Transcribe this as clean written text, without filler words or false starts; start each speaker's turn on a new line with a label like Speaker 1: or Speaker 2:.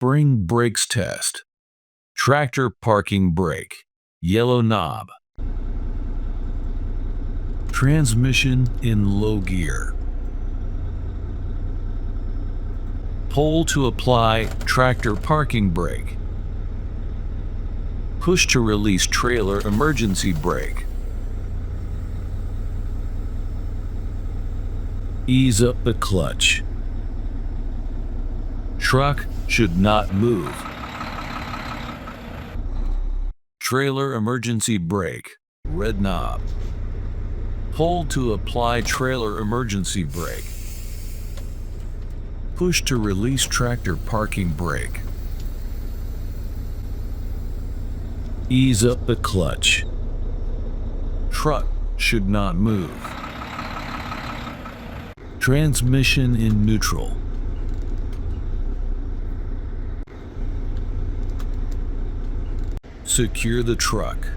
Speaker 1: Spring brakes test. Tractor parking brake. Yellow knob. Transmission in low gear. Pull to apply tractor parking brake. Push to release trailer emergency brake. Ease up the clutch. Truck should not move. Trailer emergency brake. Red knob. Pull to apply trailer emergency brake. Push to release tractor parking brake. Ease up the clutch. Truck should not move. Transmission in neutral. Secure the truck.